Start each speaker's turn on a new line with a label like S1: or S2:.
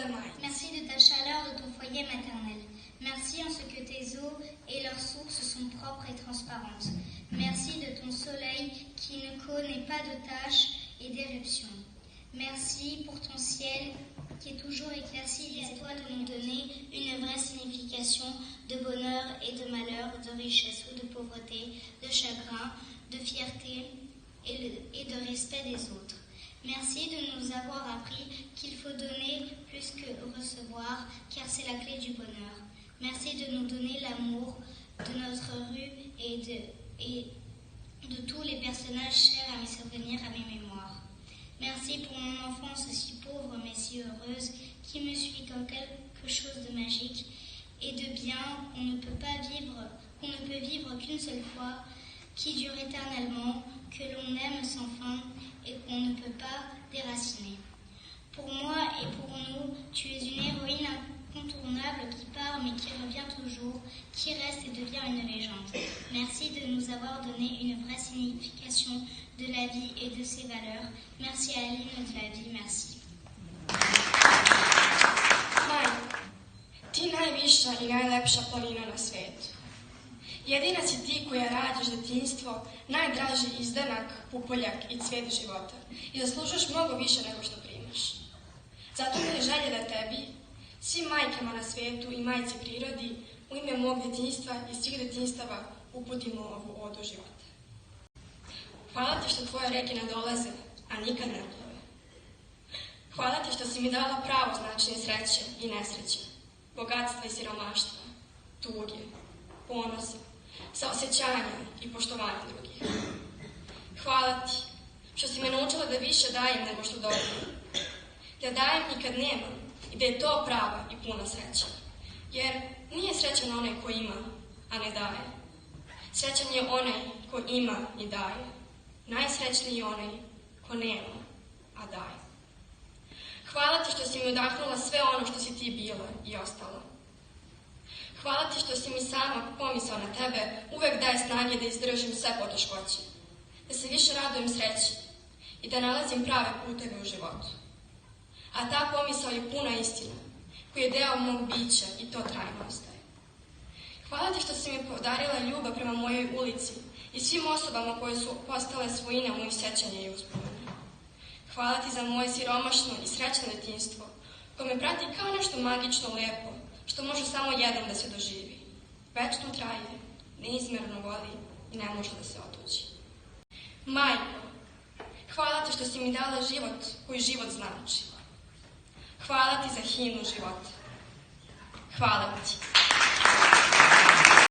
S1: vole majke.
S2: Merci de ta chaleur de ton foyer maternel. Merci en ce que tes eaux et leurs sources sont propres et transparentes. Merci de ton soleil qui ne connaît pas de taches et d'éruptions. Merci pour ton ciel qui est toujours éclairci. Et à toi de nous donner une vraie signification de bonheur et de malheur, de richesse ou de pauvreté, de chagrin, de fierté et de respect des autres. Merci de nous avoir appris qu'il faut donner plus que recevoir, car c'est la clé du bonheur. Merci de nous donner l'amour de notre rue et de tous les personnages chers à mes souvenirs, à mes mémoires. Merci pour mon enfance si pauvre mais si heureuse, qui me suit comme quelque chose de magique et de bien qu'on ne peut vivre qu'une seule fois, qui dure éternellement, que l'on aime sans fin et qu'on ne peut pas déraciner. Pour moi et pour nous, tu es une héroïne incontournable qui part mais qui revient toujours, qui reste et devient une légende. Merci de nous avoir donné une vraie signification de la vie et de ses valeurs. Merci à l'hymne de la vie, merci.
S1: Majko, ti najviša i najlepša planina na svetu. Jedina si ti koja rađaš detinjstvo, najdraži izdanak, pupoljak i cvet života. I zaslužuješ mnogo više nego što primaš. Zato mi je želja da tebi, svim majkama na svetu i majci prirodi, u ime mog detinjstva i svih detinjstava uputimo ovu odu života. Hvala ti što tvoje reke ne dolaze, a nikad ne plove. Hvala ti što si mi dala pravo značenje sreće i nesreće, bogatstva i siromaštva, tuge, ponosa, saosećanja i poštovanja drugih. Hvala ti što si me naučila da više dajem nego što dobijem, da dajem i kad nemam i da je to prava i puna sreća. Jer nije srećan onaj ko ima, a ne daje. Srećan je onaj ko ima i daje. Najsrećniji je onaj ko nema, a daje. Hvala ti što si mi udahnula sve ono što si ti bila i ostala. Hvala ti što si mi sama pomisao na tebe uvek daje snage da izdržim sve poteškoće, da se više radujem sreći i da nalazim prave puteve u životu. A ta pomisao je puna istina, koji je deo mog bića i to trajno ostaje. Hvala ti što si mi podarila ljubav prema mojoj ulici i svim osobama koje su postale svojina mojih sećanja i uspomena. Hvala ti za moje siromašno i srećno detinjstvo, koje me prati kao nešto magično lepo, što može samo jednom da se doživi. Večno traje, neizmerno voli i ne može da se otuđi. Majko, hvala ti što si mi dala život koji život znači. Hvala ti za himnu života. Hvala ti.